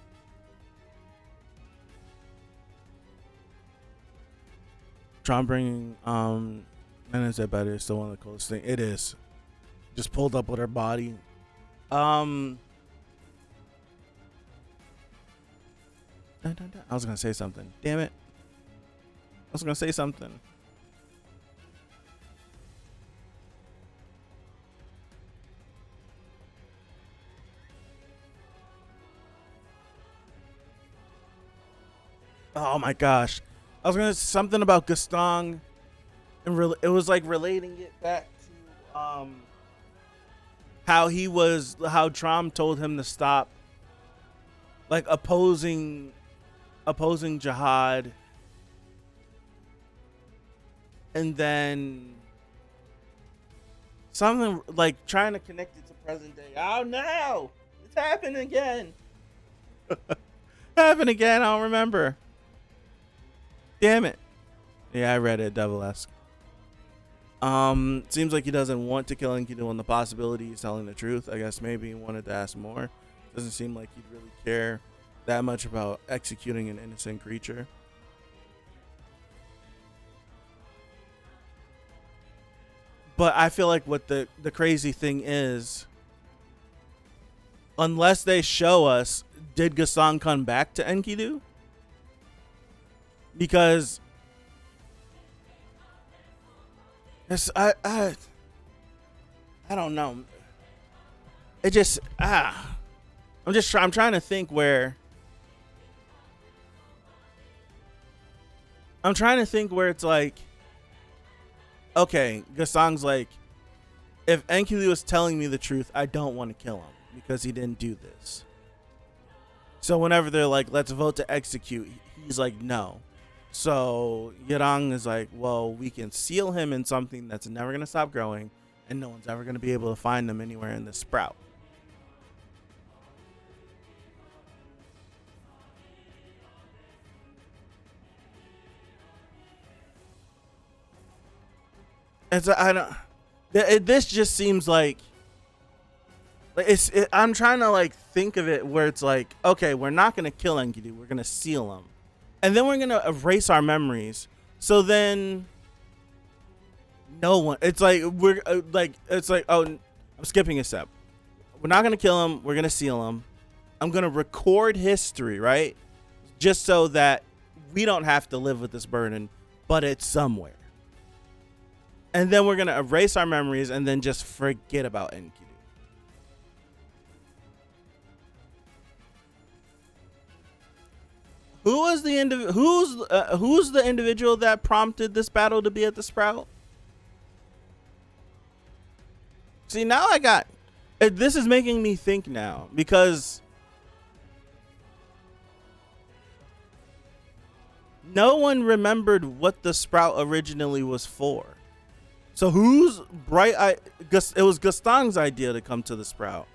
S1: Tron bringing and I said better. It's still one of the coolest things. It is. Just pulled up with her body. I was gonna say something. Damn it. I was gonna say something. Oh my gosh. I was gonna say something about Gastong, and it was like relating it back to how Trom told him to stop like opposing opposing jihad, and then something like trying to connect it to present day. Oh no, it's happened again. Happened again. I don't remember. Damn it. Yeah, I read it. Devil-esque. Seems like he doesn't want to kill Enkidu on the possibility he's telling the truth. I guess maybe he wanted to ask more. Doesn't seem like he'd really care that much about executing an innocent creature. But I feel like what the crazy thing is, unless they show us, did Gaston come back to Enkidu? Because it's, I don't know. It just I'm trying to think where it's like, okay, Gaston's like, if Enkidu is telling me the truth, I don't want to kill him because he didn't do this. So whenever they're like, let's vote to execute, he's like, no. So Yarang is like, well, we can seal him in something that's never going to stop growing, and no one's ever going to be able to find him anywhere in the sprout. And so this just seems like I'm trying to like think of it where it's like, okay, we're not going to kill Enkidu. We're going to seal him. And then we're going to erase our memories. So then no one, it's like, oh, I'm skipping a step. We're not going to kill him. We're going to seal him. I'm going to record history, right? Just so that we don't have to live with this burden, but it's somewhere. And then we're going to erase our memories and then just forget about Enkidu. Who's the individual that prompted this battle to be at the Sprout? See, now this is making me think now, because no one remembered what the Sprout originally was for. So it was Gaston's idea to come to the Sprout.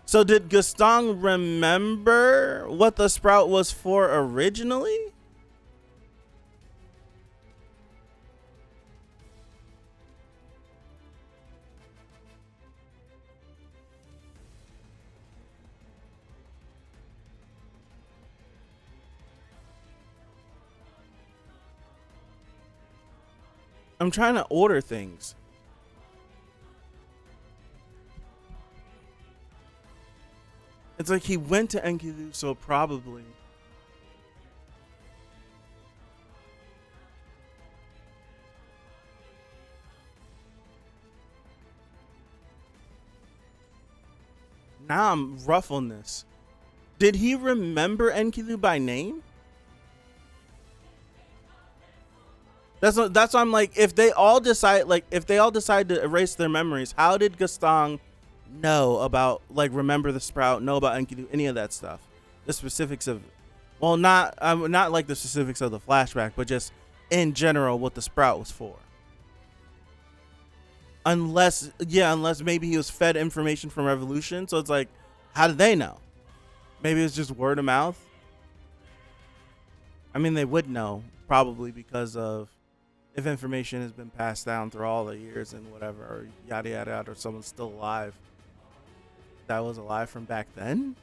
S1: So did Gaston remember what the Sprout was for originally? I'm trying to order things. It's like he went to Enkidu, so probably. Now I'm rough on this. Did he remember Enkidu by name? That's why I'm like, if they all decide to erase their memories, how did Gaston know about, like, remember the Sprout, know about Enkidu, any of that stuff? The specifics of, well, not like the specifics of the flashback, but just in general what the Sprout was for. Unless maybe he was fed information from Revolution, so it's like, how did they know? Maybe it's just word of mouth. I mean, they would know probably because of if information has been passed down through all the years and whatever, or yada yada yada, or someone's still alive that was alive from back then.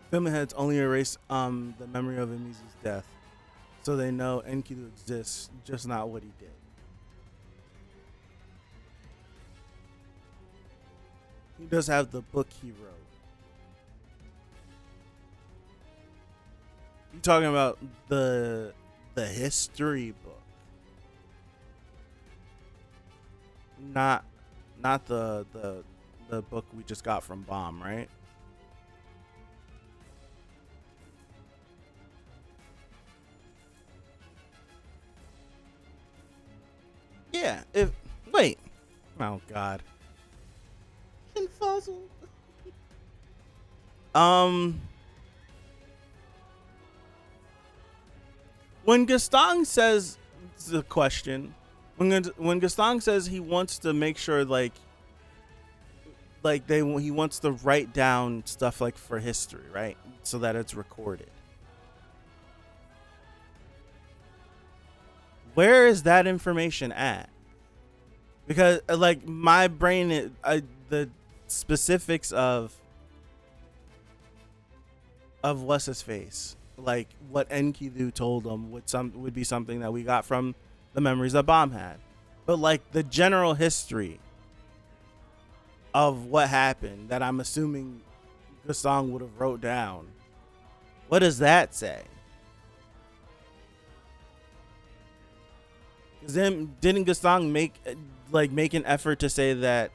S1: Filming heads only erase the memory of Emizu's death, so they know Enkidu exists, just not what he did. He does have the book he wrote. You talking about the history book, not the book we just got from Bomb, right? Yeah. If wait. Oh God. Fossil. When Gaston says the question, when Gaston says he wants to make sure he wants to write down stuff like for history, right? So that it's recorded. Where is that information at? Because like my brain, the specifics of what's his face, like what Enkidu told him would be something that we got from the memories that Bomb had, but like the general history of what happened that I'm assuming Gaston would have wrote down. What does that say? Because then didn't Gaston make an effort to say that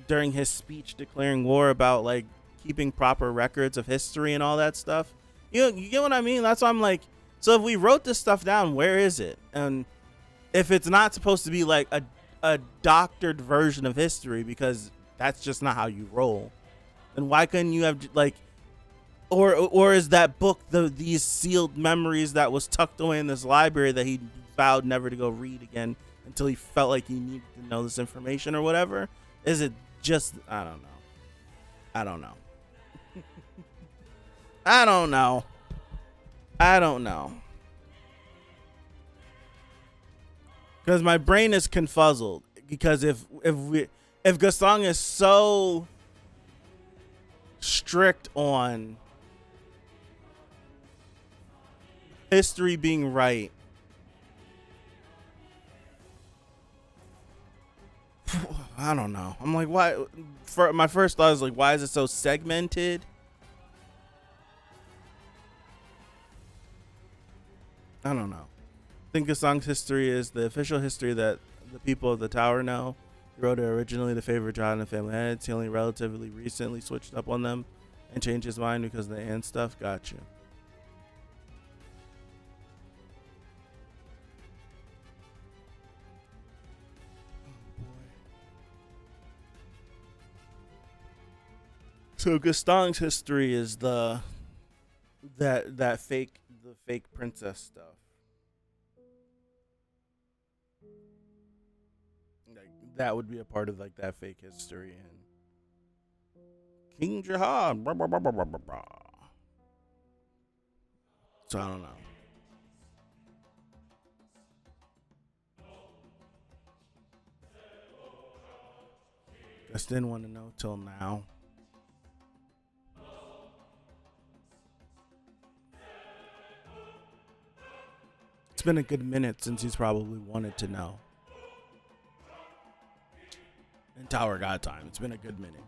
S1: during his speech declaring war about like keeping proper records of history and all that stuff? You get what I mean? That's why I'm like, so if we wrote this stuff down, where is it? And if it's not supposed to be like a doctored version of history, because that's just not how you roll, then why couldn't you have like, or is that book these sealed memories that was tucked away in this library that he vowed never to go read again until he felt like he needed to know this information or whatever? Is it just, I don't know. I don't know. Because my brain is confuzzled. Because if Gaston is so strict on history being right, I don't know. I'm like, why? My first thought is like, why is it so segmented? I don't know. I think Gaston's history is the official history that the people of the tower know. He wrote it originally to favor John and family heads. He only relatively recently switched up on them and changed his mind because of the and stuff. Gotcha. So Gaston's history is the fake princess stuff. Like that would be a part of like that fake history and King Jihad. Blah, blah, blah, blah, blah, blah. So I don't know. Just didn't want to know till now. It's been a good minute since he's probably wanted to know. In Tower God time, it's been a good minute.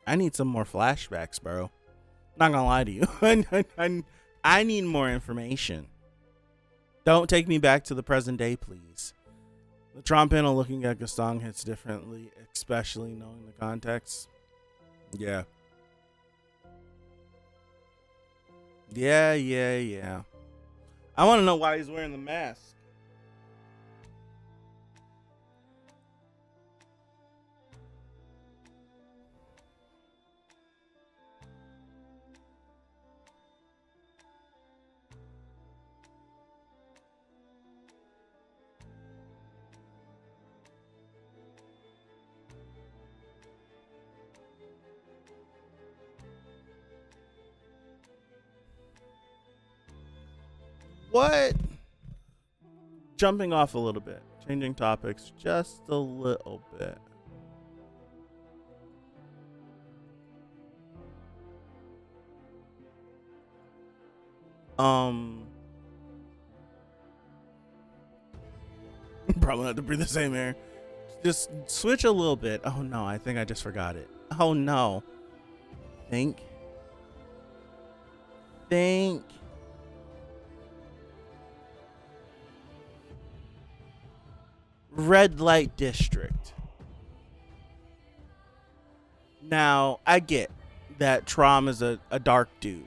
S1: I need some more flashbacks, bro. Not gonna lie to you. I need more information. Don't take me back to the present day, please. The Tron panel looking at Gaston hits differently, especially knowing the context. Yeah. Yeah. I want to know why he's wearing the mask. What? Jumping off a little bit, changing topics just a little bit. Probably not to breathe the same air. Just switch a little bit. Oh no, I think I just forgot it. Oh no. Think. Red light district. Now, I get that Trom is a dark dude,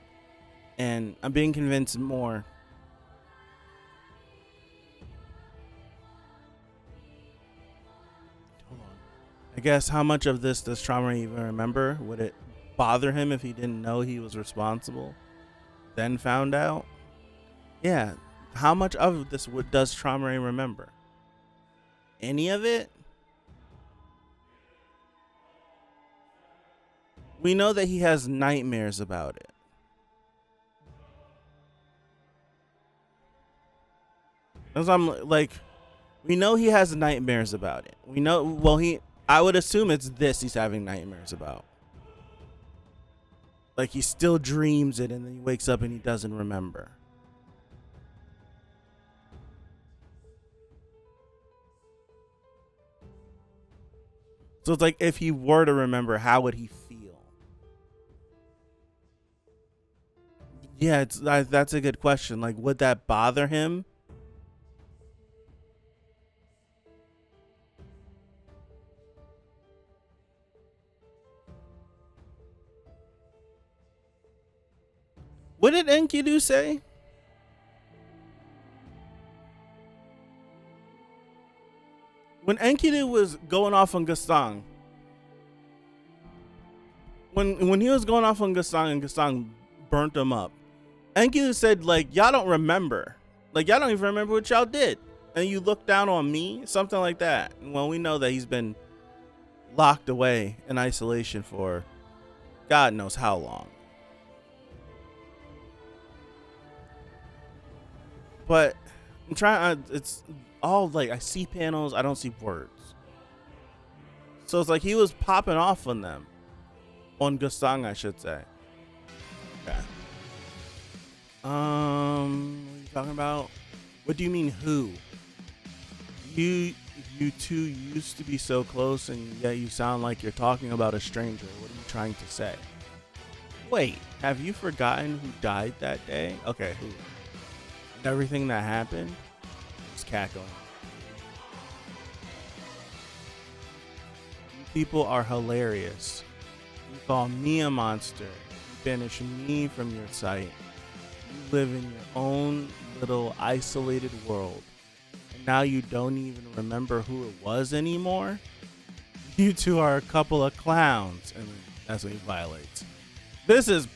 S1: and I'm being convinced more. Hold on. I guess how much of this does Trom even remember? Would it bother him if he didn't know he was responsible, then found out? Yeah. How much of this does Trom remember? Any of it? We know that he has nightmares about it. As I'm like, we know he has nightmares about it. We know, well, I would assume it's this he's having nightmares about. Like, he still dreams it, and then he wakes up and he doesn't remember. So it's like, if he were to remember, how would he feel? Yeah, that's a good question. Like, would that bother him? What did Enkidu say? When Enkidu was going off on Gastang, when he was going off on Gastang and Gastang burnt him up, Enkidu said, like, y'all don't remember. Like, y'all don't even remember what y'all did. And you look down on me? Something like that. Well, we know that he's been locked away in isolation for God knows how long. But I'm trying, it's all like, I see panels, I don't see words. So it's like he was popping off on them. On Gastang, I should say. Okay. What are you talking about? What do you mean, who? You two used to be so close, and yet you sound like you're talking about a stranger. What are you trying to say? Wait, have you forgotten who died that day? Okay, who? Everything that happened? Just cackling. You people are hilarious. You call me a monster. You banish me from your sight. You live in your own little isolated world. And now you don't even remember who it was anymore? You two are a couple of clowns. And that's when he violates. This is...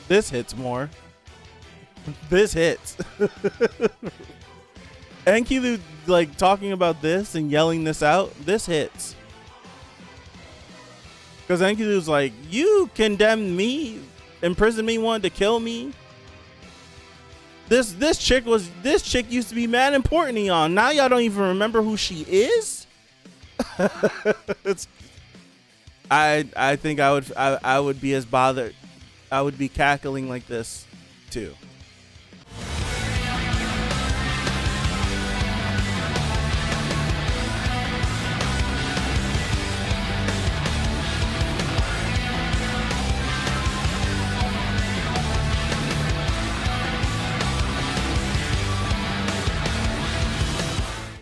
S1: this hits more. This hits. Enkidu, like, talking about this and yelling this out, this hits. Because Enkidu's like, you condemned me, imprisoned me, wanted to kill me. This chick used to be mad important to y'all. Now y'all don't even remember who she is. I think I would be as bothered. I would be cackling like this too.